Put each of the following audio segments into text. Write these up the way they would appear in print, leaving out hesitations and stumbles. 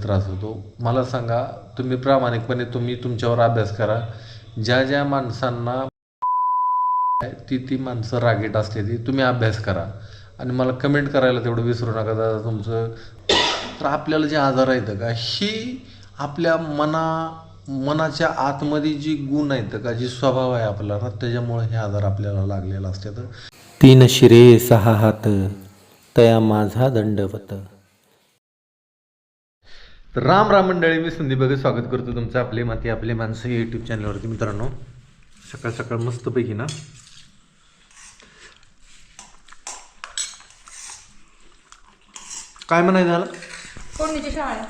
त्रास होतो. मला सांगा, तुम्ही प्रामाणिकपणे तुम्ही तुमच्यावर अभ्यास करा. ज्या ज्या माणसांना ती माणसं रागीट असते ती तुम्ही अभ्यास करा आणि मला कमेंट करायला तेवढं विसरू नका दादा तुमचं. तर आपल्याला जे आजार आहेत का, ही आपल्या मनाच्या आतमध्ये जी गुण आहेत का, जी स्वभाव आहे आपला ना, त्याच्यामुळे हे आजार आपल्याला लागलेला असतात. 3 शिरे 6 हात तया माझा दंडवत. तर राम राम मंडळी, मी संदीप बघा स्वागत करतो तुमचं आपले माती आपले माणसं यूट्यूब चॅनलवरती. मित्रांनो, सकाळ सकाळ मस्तपैकी ना काय म्हणायचं झालं, फोडणीची शाळा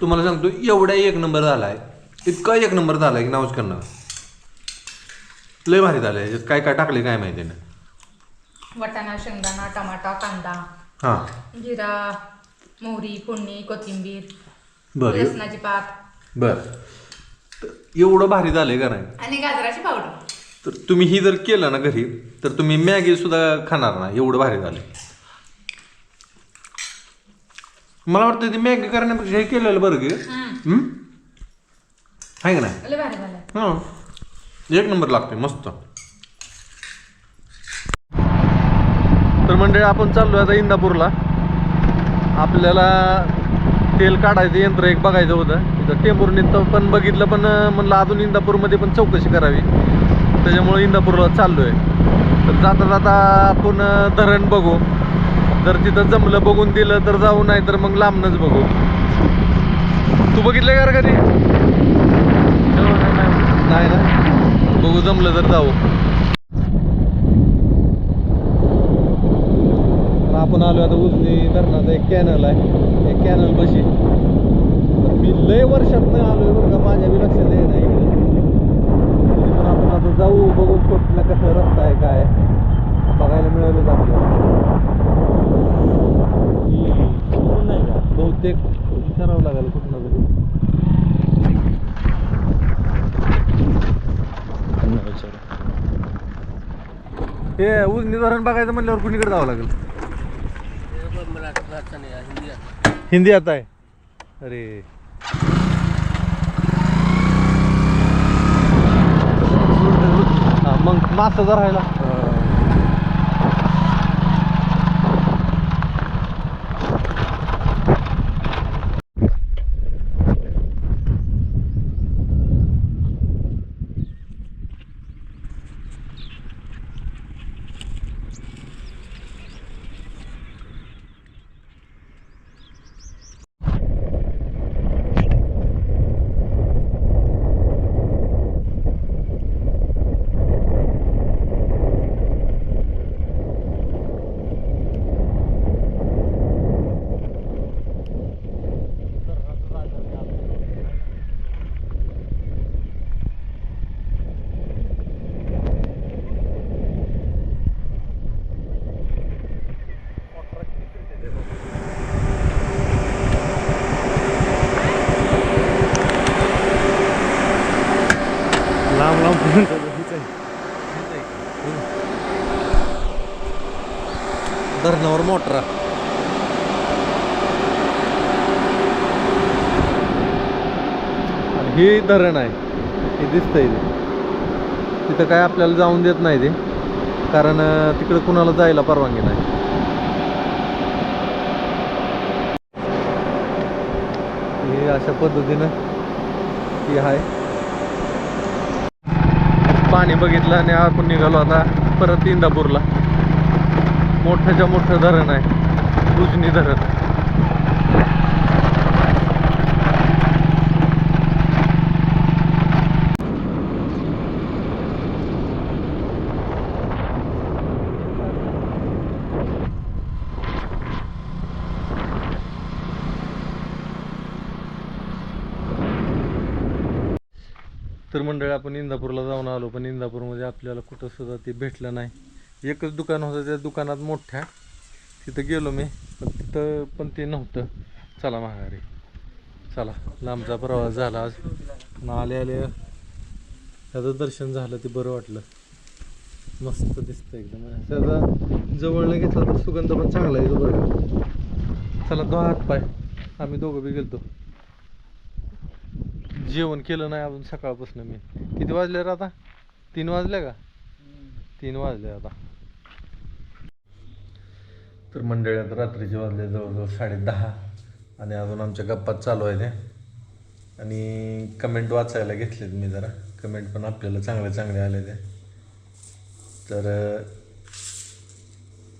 तुम्हाला सांगतो एवढा एक नंबर झालाय, इतका एक नंबर झालाय की नावच करणार. लय भारी झालंय. याच्यात काय काय टाकले काय माहिती ना. वाटाणा, शेंगदाणा, टमाटा, कांदा, हां जिरा, मोहरी, फोडणी, कोथिंबीर, बरं लसणाची पात बरं. एवढं भारी झालंय का नाही. आणि गाजराची पावडर. तर तुम्ही ही जर केलं ना घरी, तर तुम्ही मॅगी सुद्धा खाणार ना, एवढं भारी झालंय. मला वाटतं ती मॅगी करण्यापेक्षा हे केलेलं बरं की आहे का नाही. लय भारी झालं. हां, एक नंबर लागते मस्त. तर मंडळी, आपण चाललोय आता इंदापूरला. आपल्याला तेल काढायचं यंत्र एक बघायचं होतं. तिथं टेंभुर्णीत पण बघितलं, पण म्हणलं अजून इंदापूरमध्ये पण चौकशी करावी, त्याच्यामुळे इंदापूरला चाललोय. तर जाता जाता आपण धरण बघू. जर तिथं जमलं बघून दिलं तर जाऊ, नाही तर मग लांबनच बघू. तू बघितलंय का कधी? नाही ना, बघू जमलं तर जाऊ. आपण आलो आता उजनी धरणाचा एक कॅनल आहे, एक कॅनल बशी. मी लय वर्षात नाही आलोय बरं का, माझ्या बी लक्षात येत नाही. पण आपण आता जाऊ, बघू कुठला कसा रस्ता आहे काय बघायला मिळालं आपल्याला. नाही का बहुतेक विचारावं लागेल कुठला तरी. हे उजनी धरण बघायचं म्हणल्यावर कुणीकडे जावं लागेल. हिंदी आता आहे. अरे हा, मग मासा धरायला लांब लांब धरणावर मोटर. हे धरण आहे, हे दिसतंय. तिथं काय आपल्याला जाऊन देत नाही ते, कारण तिकडे कुणाला जायला परवानगी नाही. हे अशा पद्धतीनं ती आहे. पाणी बघितलं आणि आपण निघालो आता परत इंदापूरला. मोठ्याच्या मोठं धरण आहे, उजनी धरण. तर मंडळी, आपण इंदापूरला जाऊन आलो, पण इंदापूरमध्ये आपल्याला कुठं सुद्धा ते भेटलं नाही. एकच दुकान होतं, त्या दुकानात मोठ्या, तिथं गेलो मी, पण तिथं पण ते नव्हतं. चला माघारी, चला. लांबचा प्रवास झाला आज, आले आले त्याचं दर्शन झालं, ते बरं वाटलं. मस्त दिसतं एकदम. त्याचा जवळनं घेतला तर सुगंध पण चांगला आहे बरं. चला धुवा हात पाय. आम्ही दोघं बी गेलतो. जेवण केलं नाही अजून सकाळपासून मी. किती वाजले रे आता? 3 वाजले का? 3 वाजले आता. तर मंडळात रात्रीचे वाजले जवळजवळ 10:30 आणि अजून आमच्या गप्पात चालू आहे ते. आणि कमेंट वाचायला घेतलेत मी जरा. कमेंट पण आपल्याला चांगले आले ते. तर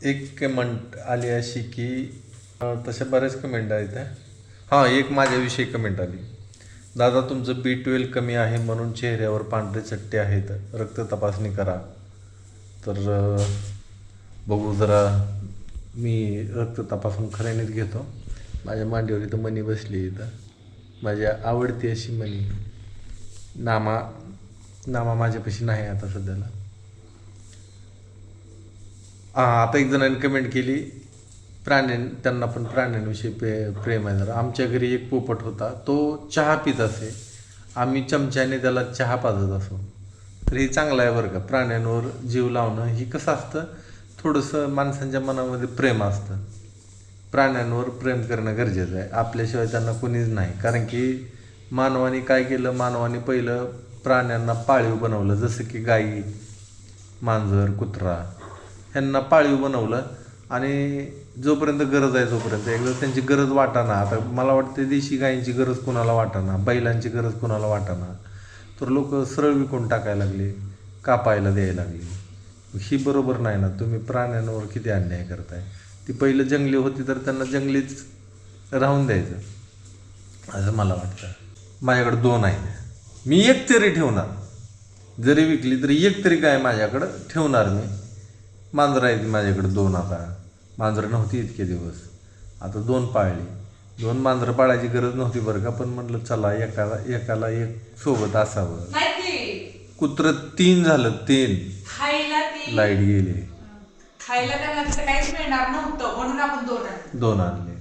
एक कमेंट आली अशी की तशा बऱ्याच कमेंट आहेत. हां, एक माझ्याविषयी कमेंट आली. दादा तुमचं B12 कमी आहे म्हणून चेहऱ्यावर पांढरे चट्टे आहेत, रक्त तपासणी करा. तर बघू जरा. मी रक्त तपासून खऱ्यानेच घेतो. माझ्या मांडीवर इथं मणी बसली. इथं माझी आवडती अशी मणी. नामा माझ्यापाशी नाही आता सध्याला. आता एक जणांनी कमेंट केली त्यांना पण प्राण्यांविषयी प्रेम आहे जरा. आमच्या घरी एक पोपट होता, तो चहा पित असे. आम्ही चमच्याने त्याला चहा पाजत असो. तर हे चांगलं आहे बरं का. प्राण्यांवर जीव लावणं ही कसं असतं, थोडंसं माणसांच्या मनामध्ये प्रेम असतं. प्राण्यांवर प्रेम करणं गरजेचं आहे. आपल्याशिवाय त्यांना कोणीच नाही. कारण की मानवाने काय केलं, मानवाने पहिलं प्राण्यांना पाळीव बनवलं. जसं की गाई, मांजर, कुत्रा ह्यांना पाळीव बनवलं. आणि जोपर्यंत गरज आहे तोपर्यंत. एकदा त्यांची गरज वाटाना, आता मला वाटते देशी गायींची गरज कोणाला वाटाना, बैलांची गरज कोणाला वाटाना, तर लोक सरळ विकून टाकायला लागले, कापायला द्यायला लागले. ही बरोबर नाही ना. तुम्ही प्राण्यांवर किती अन्याय करताय. ती पहिलं जंगली होती तर त्यांना जंगलीच राहून द्यायचं असं मला वाटतं. माझ्याकडे 2 आहे. मी एक तरी ठेवणार. जरी विकली तरी एक तरी गाय माझ्याकडं ठेवणार मी. मांजरं आहेत माझ्याकडे 2 आता. मांजरं नव्हती इतके दिवस, आता 2 पाळली. 2 मांजरं पाळायची गरज नव्हती बरं का. पण म्हटलं चला एकाला एक सोबत असावं. कुत्रं 3 झालं. 3 लाईट गेली. खायला त्यांना काहीच मिळणार नव्हतं म्हणून आपण 2 आणले.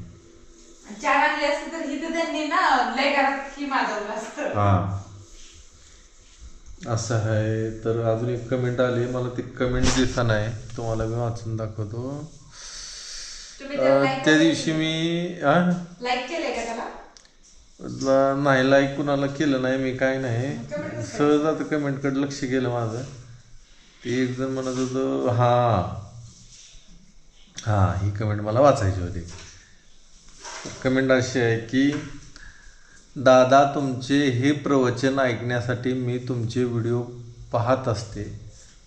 4 आणले असते तर इथं त्यांनी ना लय घरात ही माजवलं असतं. हां, असं आहे. तर अजून एक कमेंट आली. मला ती कमेंट दिसत आहे, तुम्हाला मी वाचून दाखवतो. त्या दिवशी मी लाईक केलंय का त्याला? नाही, लाईक कुणाला केलं नाही मी. काय नाही, सहज आता कमेंटकडे लक्ष गेलं माझं. ते एक जण म्हणत होतं हां ही कमेंट मला वाचायची होती. कमेंट अशी आहे की दादा तुमचे हे प्रवचन ऐकण्यासाठी मी तुमचे व्हिडिओ पाहत असते.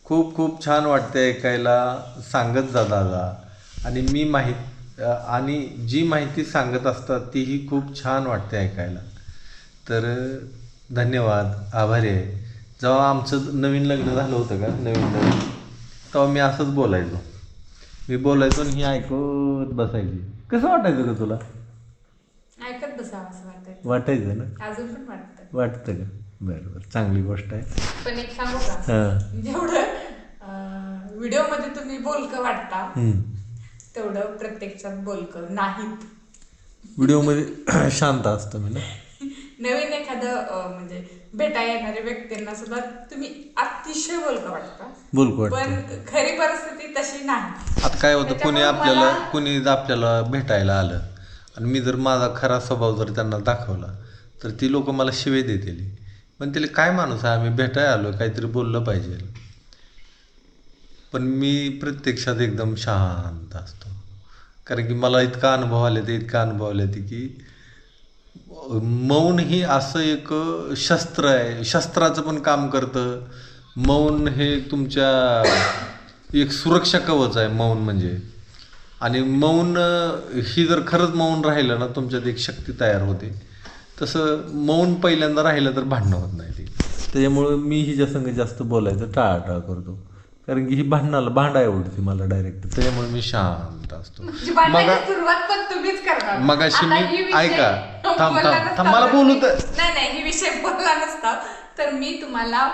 खूप खूप छान वाटते ऐकायला. सांगत जा दादा. आणि जी माहिती सांगत असतात तीही खूप छान वाटते ऐकायला. तर धन्यवाद, आभारी आहे. जेव्हा आमचं नवीन लग्न झालं होतं का, नवीन तेव्हा मी असंच बोलायचो. मी बोलायचो आणि ही ऐकत बसायची. कसं वाटायचं का तुला? ऐकत बसावं असं वाटायचं ना? अजून पण वाटतं का? बरं, चांगली गोष्ट आहे. पण एक सांगू का, जेवढं व्हिडिओ मध्ये तुम्ही बोलकं वाटता तेवढं प्रत्यक्षात बोलकं नाहीत. व्हिडिओमध्ये शांत असतं मी ना. नवीन एखादं म्हणजे भेटायला येणाऱ्या व्यक्तींना सुद्धा तुम्ही अतिशय बोलकं वाटता. पण खरी परिस्थिती तशी नाही. आता काय होतं, कुणी आपल्याला भेटायला आलं आणि मी जर माझा खरा स्वभाव जर त्यांना दाखवला तर ती लोक मला शिवे देतील. पण तिला काय माणूस आहे, आम्ही भेटायला आलो, काहीतरी बोललं पाहिजे. पण मी प्रत्यक्षात एकदम शांत असतो. कारण की मला इतका अनुभव आले ते की मौन ही असं एक शस्त्र आहे. शस्त्राचं पण काम करतं. मौन हे तुमच्या एक सुरक्षा कवच आहे मौन म्हणजे. आणि मौन ही जर खरंच मौन राहिलं ना, तुमच्यात एक शक्ती तयार होते. तसं मौन पहिल्यांदा राहिलं तर भांडणं होत नाही ती. त्याच्यामुळं मी हिच्या संग जास्त बोलायचं टाळाटाळ करतो. कारण की ही भांडाय आवडते मला डायरेक्ट. त्याच्यामुळे मी शांत असतो. मगाशी मी ऐका, थांब मला बोलू तर. नाही ही विषय बोलला नसता तर मी तुम्हाला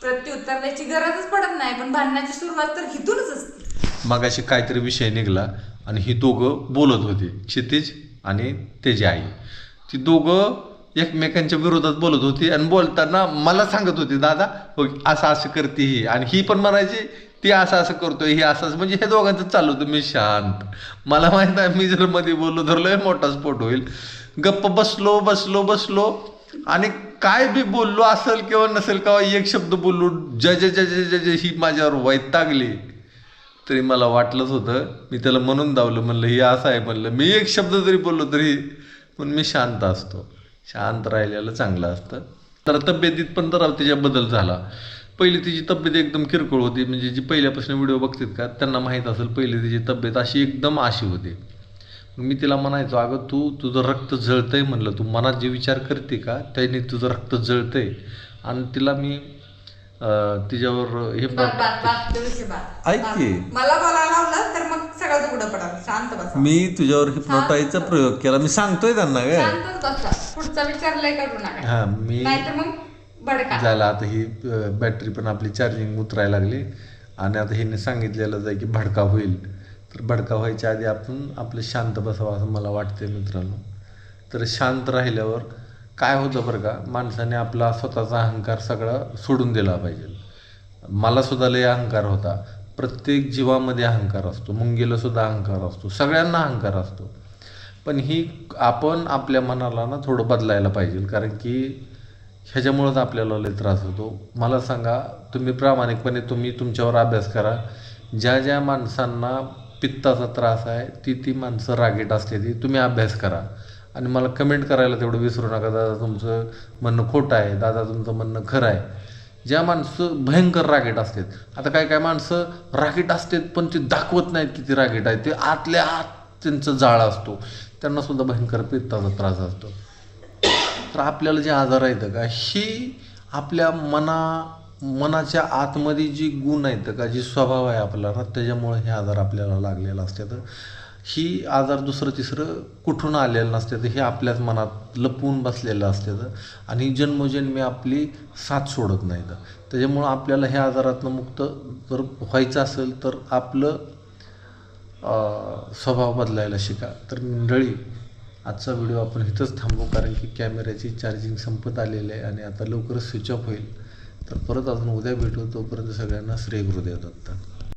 प्रत्युत्तर द्यायची गरजच पडत नाही. पण भांडणाची सुरुवात तर हिथूनच असते. मगाशी काहीतरी विषय निघाला आणि ही दोघं बोलत होते, क्षितिज आणि त्याची आई. ती दोघं एकमेकांच्या विरोधात बोलत होती आणि बोलताना मला सांगत होती दादा असं करते ही. आणि ही पण म्हणायची ती असं असं करतोय, ही असंच, म्हणजे हे दोघांचं चालू होतं. मी शांत, मला माहित आहे मी जर मध्ये बोललो तर लय मोठा स्फोट होईल. गप्प बसलो बसलो बसलो आणि काय बी बोललो असेल किंवा नसेल किंवा एक शब्द बोललो जज जज जज ही माझ्यावर वैतागली तरी मला वाटलंच होतं. मी त्याला म्हणून दावलं, म्हणलं हे असं आहे, म्हणलं मी एक शब्द जरी बोललो तरी पण मी शांत असतो. शांत राहिलेलं चांगलं असतं. तर तब्येतीत पण तर तिच्या बदल झाला. पहिली तिची तब्येत एकदम किरकोळ होती, म्हणजे जी पहिल्यापासून व्हिडिओ बघतात का त्यांना माहीत असेल, पहिली तिची तब्येत अशी एकदम अशी होती. मी तिला म्हणायचो, अगं तुझं रक्त जळतंय, म्हणलं तू मनात जे विचार करते का त्याने तुझं रक्त जळतंय. आणि तिला मी तिच्यावर हे ऐक की, मला बोलायला लावलं तर मग सगळं उघडं पडाल. शांत बसा. मी तुझ्यावर हिप्नोटाईजचा प्रयोग केला, मी सांगतोय त्यांना काय, शांतच बसा, पुढचा विचार लय करू नका. हा मी नाहीतर मग भडका झाला. आता ही बॅटरी पण आपली चार्जिंग उतरायला लागली आणि आता हिने सांगितलेलं आहे की भडका होईल. तर भडका व्हायच्या आधी आपण आपलं शांत बसावं असं मला वाटते मित्रांनो. तर शांत राहिल्यावर काय होतं बरं का, माणसाने आपला स्वतःचा अहंकार सगळा सोडून दिला पाहिजे. मला सुद्धा लय अहंकार होता. प्रत्येक जीवामध्ये अहंकार असतो, मुंगीला सुद्धा अहंकार असतो, सगळ्यांना अहंकार असतो. पण ही आपण आपल्या मनाला ना थोडं बदलायला पाहिजे, कारण की ह्याच्यामुळंच आपल्याला लय त्रास होतो. मला सांगा, तुम्ही प्रामाणिकपणे तुम्ही तुमच्यावर अभ्यास करा. ज्या ज्या माणसांना पित्ताचा त्रास आहे ती माणसं रागीट असते, ती तुम्ही अभ्यास करा आणि मला कमेंट करायला तेवढं विसरू नका, दादा तुमचं म्हणणं खोटं आहे, दादा तुमचं म्हणणं खरं आहे. ज्या माणसं भयंकर रागीट असतात, आता काय काय माणसं रागीट असतात पण ते दाखवत नाहीत की ते रागीट आहे, ते आतल्या आत त्यांचं जाळ असतो, त्यांना सुद्धा भयंकर पित्ताचा त्रास असतो. तर आपल्याला जे आजार आहेत का, ही आपल्या मनाच्या आतमध्ये जी गुण आहेत का, जी स्वभाव आहे आपला ना, त्याच्यामुळे हे आजार आपल्याला लागलेलं असतात. ही आजार दुसरं तिसरं कुठून आलेलं नसतं, हे आपल्याच मनात लपवून बसलेलं असतं आणि जन्मोजन्मी आपली साथ सोडत नाहीत. त्याच्यामुळं आपल्याला ह्या आजारातनं मुक्त जर व्हायचं असेल तर आपलं स्वभाव बदलायला शिका. तर मंडळी, आजचा व्हिडिओ आपण इथंच थांबू, कारण की कॅमेऱ्याची चार्जिंग संपत आलेली आहे आणि आता लवकरच स्विच ऑफ होईल. तर परत अजून उद्या भेटू, तोपर्यंत सगळ्यांना श्री गुरुदेव दत्त.